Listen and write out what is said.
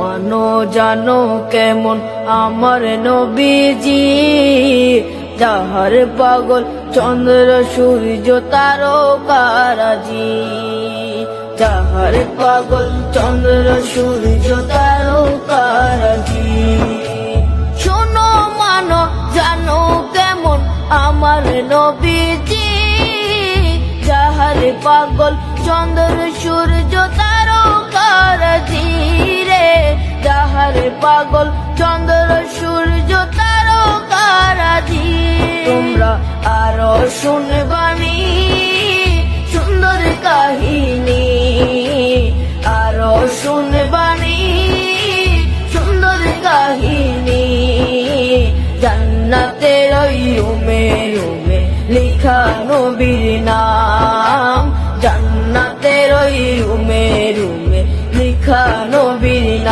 মানো জানো কেমন আমার নবীজি, যাহার পাগল চন্দ্র সূর্য তারকারাজি, যাহার পাগল চন্দ্র সূর্য তারকারাজি। শোনো মানো জানো কেমন আমার নবীজি, যাহার পাগল চন্দ্র সূর্য তারকারাজি রে, যাহার পাগল চন্দ্র সূর্য তারকারাজি। তোমরা আরো শুনবানি সুন্দর কাহিনী, আরো শুনবানি সুন্দর কাহিনী। জান্নাতের ওই রুমে রুমে লিখা নবীর নাম, জান্নাতের ওই রুমে রুমে লিখা নবীর নাম।